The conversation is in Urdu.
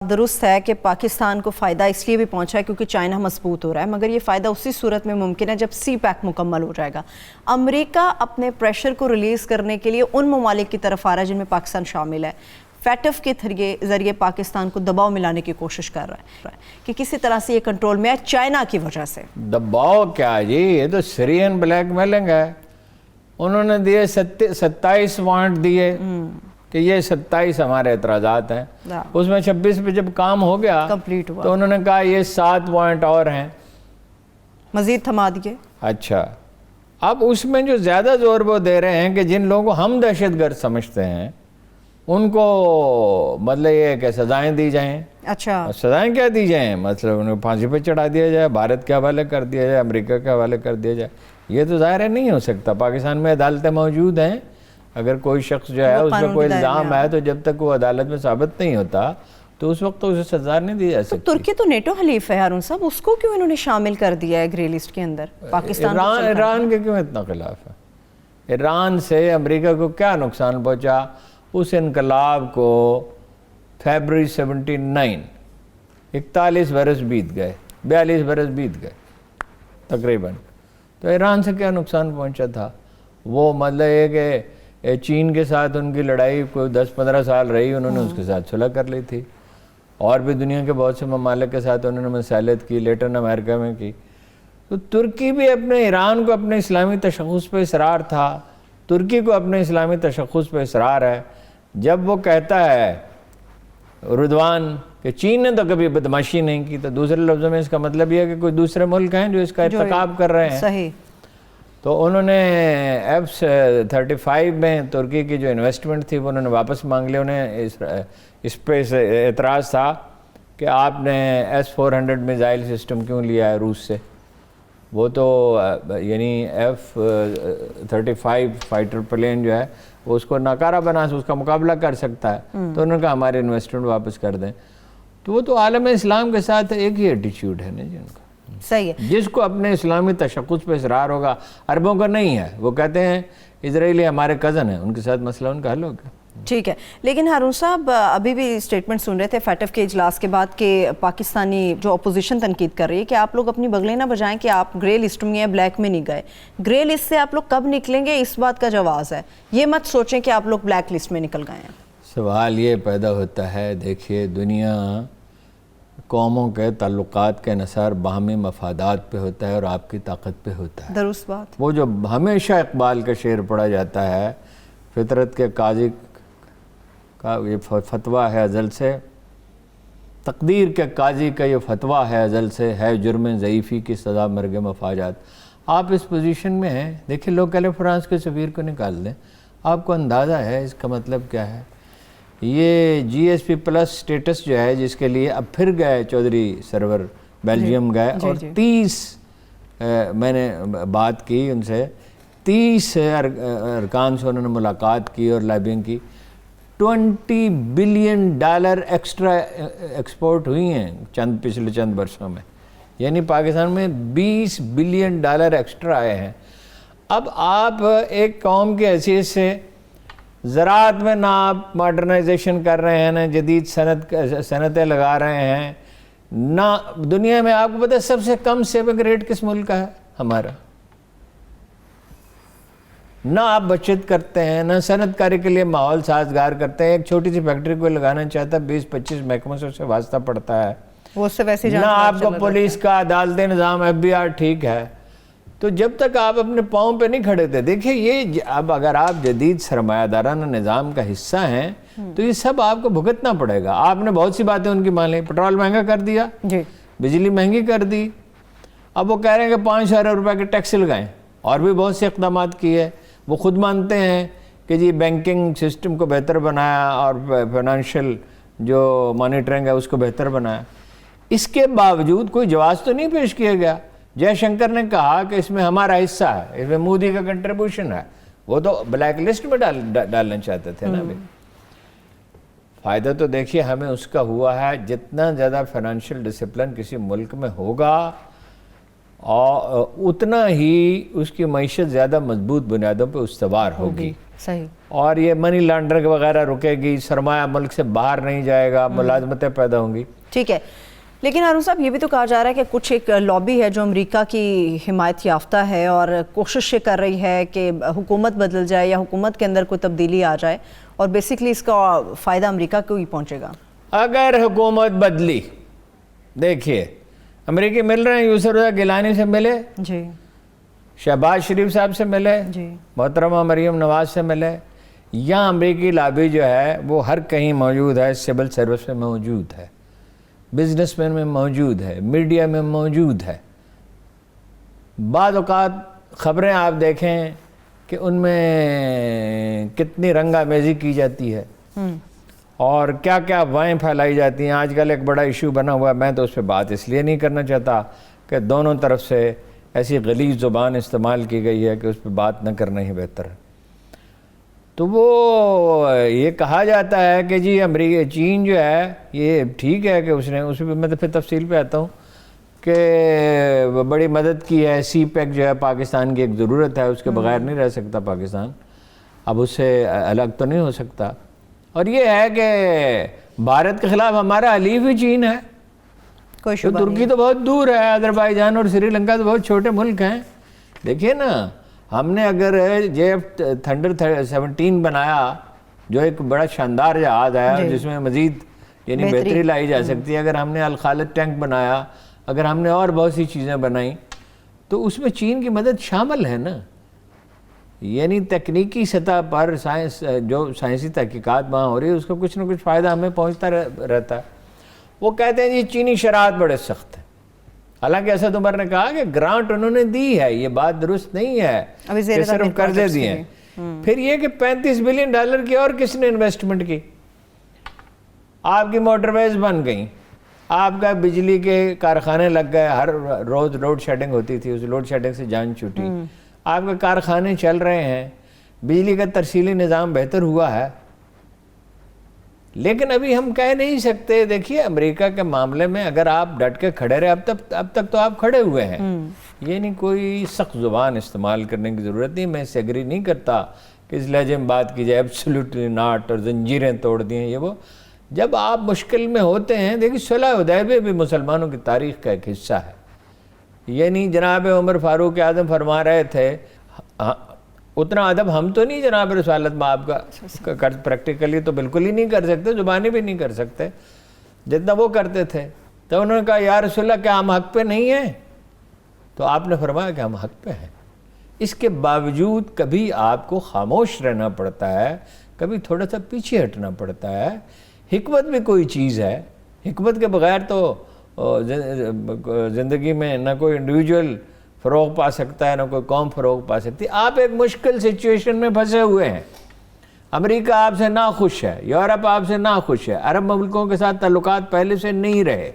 درست ہے کہ پاکستان کو فائدہ اس لیے بھی پہنچا ہے کیونکہ چائنا مضبوط ہو رہا ہے، مگر یہ فائدہ اسی صورت میں ممکن ہے جب سی پیک مکمل ہو جائے گا۔ امریکہ اپنے پریشر کو ریلیز کرنے کے لیے ان ممالک کی طرف آ رہا ہے جن میں پاکستان شامل ہے، فیٹف کے ذریعے پاکستان کو دباؤ ملانے کی کوشش کر رہا ہے کہ کسی طرح سے یہ کنٹرول میں ہے چائنا کی وجہ سے۔ دباؤ کیا جی، یہ تو سیرین بلیک میلنگ ہے۔ انہوں نے دیے 27 وانٹ دیے کہ یہ 27 ہمارے اعتراضات ہیں، اس میں 26 پہ جب کام ہو گیا تو انہوں نے کہا یہ 7 وانٹ اور ہیں، مزید تھما دیے۔ اچھا، اب اس میں جو زیادہ زور وہ دے رہے ہیں کہ جن لوگوں کو ہم دہشت گرد سمجھتے ہیں ان کو مطلب یہ کہ سزائیں دی جائیں۔ اچھا، سزائیں کیا دی جائیں؟ مطلب انہیں پھانسی پہ چڑھا دیا جائے، بھارت کے حوالے کر دیا جائے، امریکہ کے حوالے کر دیا جائے۔ یہ تو ظاہر ہے نہیں ہو سکتا۔ پاکستان میں عدالتیں موجود ہیں، اگر کوئی شخص جو ہے اس میں کوئی الزام ہے تو جب تک وہ عدالت میں ثابت نہیں ہوتا تو اس وقت تو اسے سزا نہیں دی جا سکتی۔ ترکی تو نیٹو حلیف ہے ہارون صاحب، اس کو کیوں انہوں نے شامل کر دیا ہے گرے لسٹ کے اندر؟ پاکستان ایران کے کیوں اتنا خلاف ہے؟ ایران سے امریکہ کو کیا نقصان پہنچا؟ اس انقلاب کو فیبرری 79 41 برس بیت گئے، 42 برس بیت گئے تقریباً، تو ایران سے کیا نقصان پہنچا تھا؟ وہ مطلب یہ کہ چین کے ساتھ ان کی لڑائی کوئی 10-15 سال رہی، انہوں نے اس کے ساتھ صلح کر لی تھی، اور بھی دنیا کے بہت سے ممالک کے ساتھ انہوں نے مسالت کی، لیٹن امریکہ میں کی۔ تو ترکی بھی اپنے ایران کو اپنے اسلامی تشخص پہ اصرار تھا، ترکی کو اپنے اسلامی تشخص پہ اصرار ہے۔ جب وہ کہتا ہے اردوان کہ چین نے تو کبھی بدماشی نہیں کی، تو دوسرے لفظوں میں اس کا مطلب یہ ہے کہ کوئی دوسرے ملک ہیں جو اس کا ارتکاب کر رہے ہیں۔ صحیح۔ تو انہوں نے F-35 میں ترکی کی جو انویسٹمنٹ تھی وہ انہوں نے واپس مانگ لی۔ انہیں اس پہ اعتراض تھا کہ آپ نے S-400 میزائل سسٹم کیوں لیا ہے روس سے؟ وہ تو یعنی F-35 فائٹر پلین جو ہے وہ اس کو ناکارہ بنا اس کا مقابلہ کر سکتا ہے، تو انہوں نے کہا ہمارے انویسٹمنٹ واپس کر دیں۔ تو وہ تو عالم اسلام کے ساتھ ایک ہی ایٹیچیوڈ ہے نا جن کا، صحیح ہے، جس کو اپنے اسلامی تشخص پہ اصرار ہوگا۔ عربوں کا نہیں ہے، وہ کہتے ہیں اسرائیلی ہمارے کزن ہیں، ان کے ساتھ مسئلہ ان کا حل ہوگا۔ ٹھیک ہے، لیکن ہارون صاحب ابھی بھی اسٹیٹمنٹ سن رہے تھے فیٹف کے اجلاس کے بعد کہ پاکستانی جو اپوزیشن تنقید کر رہی ہے کہ آپ لوگ اپنی بغلیں نہ بجائیں کہ آپ گرے لسٹ میں ہیں، بلیک میں نہیں گئے۔ گرے لسٹ سے آپ لوگ کب نکلیں گے اس بات کا جواز ہے، یہ مت سوچیں کہ آپ لوگ بلیک لسٹ میں نکل گئے ہیں۔ سوال یہ پیدا ہوتا ہے، دیکھیے دنیا قوموں کے تعلقات کا انحصار باہمی مفادات پہ ہوتا ہے اور آپ کی طاقت پہ ہوتا ہے۔ درست بات۔ وہ جو ہمیشہ اقبال کا شعر پڑھا جاتا ہے، فطرت کے قاضی کا یہ فتویٰ ہے ازل سے، تقدیر کے قاضی کا یہ فتویٰ ہے ازل سے، ہے جرم ضعیفی کی سزا مرگ مفاجات۔ آپ اس پوزیشن میں ہیں، دیکھیں لوکل فرانس کے سفیر کو نکال دیں، آپ کو اندازہ ہے اس کا مطلب کیا ہے؟ یہ GSP پلس سٹیٹس جو ہے جس کے لیے اب پھر گئے چودھری سرور بیلجیم گئے اور 30 میں نے بات کی ان سے، 30 ارکان سے انہوں نے ملاقات کی اور لابنگ کی۔ $20 بلین ایکسٹرا ایکسپورٹ ہوئی ہیں پچھلے چند برسوں میں، یعنی پاکستان میں $20 بلین ایکسٹرا آئے ہیں۔ اب آپ ایک قوم کی حیثیت سے زراعت میں نہ آپ ماڈرنائزیشن کر رہے ہیں، نہ جدید صنعتیں لگا رہے ہیں، نہ دنیا میں آپ کو پتہ ہے سب سے کم سیونگ ریٹ کس ملک کا ہے؟ ہمارا۔ نہ آپ بچت کرتے ہیں، نہ صنعت کاری کے لیے ماحول سازگار کرتے ہیں۔ ایک چھوٹی سی فیکٹری کو لگانا چاہتا ہے 20-25 محکموں سے اسے واسطہ پڑتا ہے، وہ اس سے ویسے نہ آپ کو پولیس کا عدالتی نظام FBR ٹھیک ہے۔ تو جب تک آپ اپنے پاؤں پہ نہیں کھڑے تھے، دیکھیں یہ اب اگر آپ جدید سرمایہ دارانہ نظام کا حصہ ہیں تو یہ سب آپ کو بھگتنا پڑے گا۔ آپ نے بہت سی باتیں ان کی مان لی، پٹرول مہنگا کر دیا، بجلی مہنگی کر دی، اب وہ کہہ رہے ہیں کہ 5 ارب روپے کے ٹیکس لگائیں، اور بھی بہت سے اقدامات کیے۔ وہ خود مانتے ہیں کہ جی بینکنگ سسٹم کو بہتر بنایا اور فائنینشیل جو مانیٹرنگ ہے اس کو بہتر بنایا۔ اس کے باوجود کوئی جواز تو نہیں پیش کیا گیا۔ جے شنکر نے کہا کہ اس میں ہمارا حصہ ہے، اس میں مودی کا کنٹریبیوشن ہے، وہ تو بلیک لسٹ میں ڈالنا چاہتے تھے نا۔ فائدہ تو دیکھیے ہمیں اس کا ہوا ہے، جتنا زیادہ فائنینشیل ڈسپلن کسی ملک میں ہوگا اور اتنا ہی اس کی معیشت زیادہ مضبوط بنیادوں پہ استوار ہوگی۔ صحیح۔ اور یہ منی لانڈرنگ وغیرہ رکے گی, سرمایہ ملک سے باہر نہیں جائے گا, ملازمتیں پیدا ہوں گی. ٹھیک ہے, لیکن ہارون صاحب یہ بھی تو کہا جا رہا ہے کہ کچھ ایک لابی ہے جو امریکہ کی حمایت یافتہ ہے اور کوشش یہ کر رہی ہے کہ حکومت بدل جائے یا حکومت کے اندر کوئی تبدیلی آ جائے, اور بیسکلی اس کا فائدہ امریکہ کو ہی پہنچے گا. اگر حکومت بدلی, دیکھیے امریکی مل رہے ہیں, یوسف رضا گیلانی سے ملے, جی, شہباز شریف صاحب سے ملے, جی, محترمہ مریم نواز سے ملے. یہاں امریکی لابی جو ہے وہ ہر کہیں موجود ہے, سول سروس میں موجود ہے, بزنس مین میں موجود ہے, میڈیا میں موجود ہے. بعض اوقات خبریں آپ دیکھیں کہ ان میں کتنی رنگا میزی کی جاتی ہے اور کیا کیا افواہیں پھیلائی جاتی ہیں. آج کل ایک بڑا ایشو بنا ہوا ہے, میں تو اس پہ بات اس لیے نہیں کرنا چاہتا کہ دونوں طرف سے ایسی غلیظ زبان استعمال کی گئی ہے کہ اس پہ بات نہ کرنا ہی بہتر ہے. تو وہ یہ کہا جاتا ہے کہ جی امریکہ چین جو ہے یہ ٹھیک ہے کہ اس نے, اس پہ میں تو پھر تفصیل پہ آتا ہوں کہ بڑی مدد کی ہے. سی پیک جو ہے پاکستان کی ایک ضرورت ہے, اس کے بغیر نہیں رہ سکتا پاکستان, اب اس سے الگ تو نہیں ہو سکتا. اور یہ ہے کہ بھارت کے خلاف ہمارا حلیف ہی چین ہے. کوئی شبہ ترکی تو بہت دور ہے, آذربائیجان اور سری لنکا تو بہت چھوٹے ملک ہیں. دیکھیے نا, ہم نے اگر JF تھنڈر 17 بنایا جو ایک بڑا شاندار جہاز ہے جس میں مزید یعنی بہتری لائی جا سکتی ہے, اگر ہم نے الخالد ٹینک بنایا, اگر ہم نے اور بہت سی چیزیں بنائیں, تو اس میں چین کی مدد شامل ہے نا. یعنی تکنیکی سطح پر سائنس جو سائنسی تحقیقات وہاں ہو رہی ہے اس کا کچھ نہ کچھ فائدہ ہمیں پہنچتا رہتا ہے. وہ کہتے ہیں جی چینی شرائط بڑے سخت ہیں, حالانکہ اسد عمر نے کہا کہ گرانٹ انہوں نے دی ہے, یہ بات درست نہیں ہے کہ صرف قرضے دیے ہیں. پھر یہ کہ $35 بلین کی اور کس نے انویسٹمنٹ کی. آپ کی موٹر ویز بن گئیں, آپ کا بجلی کے کارخانے لگ گئے, ہر روز لوڈ شیڈنگ ہوتی تھی, اس لوڈ شیڈنگ سے جان چھوٹی. آپ کے کارخانے چل رہے ہیں, بجلی کا ترسیلی نظام بہتر ہوا ہے. لیکن ابھی ہم کہہ نہیں سکتے. دیکھیے امریکہ کے معاملے میں اگر آپ ڈٹ کے کھڑے رہے, اب تک تو آپ کھڑے ہوئے ہیں, یہ نہیں کوئی سخت زبان استعمال کرنے کی ضرورت نہیں. میں اس سے ایگری نہیں کرتا کہ اس لہجے میں بات کی جائے ایبسلیوٹلی ناٹ, اور زنجیریں توڑ دی ہیں یہ وہ. جب آپ مشکل میں ہوتے ہیں, دیکھیے صلح حدیبیہ بھی مسلمانوں کی تاریخ کا ایک حصہ ہے. یعنی جناب عمر فاروق اعظم فرما رہے تھے, اتنا ادب ہم تو نہیں جناب رسالت میں آپ کا پریکٹیکلی تو بالکل ہی نہیں کر سکتے, زبانی بھی نہیں کر سکتے جتنا وہ کرتے تھے. تو انہوں نے کہا یا رسول اللہ کیا ہم حق پہ نہیں ہیں؟ تو آپ نے فرمایا کہ ہم حق پہ ہیں. اس کے باوجود کبھی آپ کو خاموش رہنا پڑتا ہے, کبھی تھوڑا سا پیچھے ہٹنا پڑتا ہے. حکمت بھی کوئی چیز ہے, حکمت کے بغیر تو زندگی میں نہ کوئی انڈیویجول فروغ پا سکتا ہے, نہ کوئی قوم فروغ پا سکتی. آپ ایک مشکل سچویشن میں پھنسے ہوئے ہیں. امریکہ آپ سے ناخوش ہے, یورپ آپ سے ناخوش ہے, عرب ملکوں کے ساتھ تعلقات پہلے سے نہیں رہے.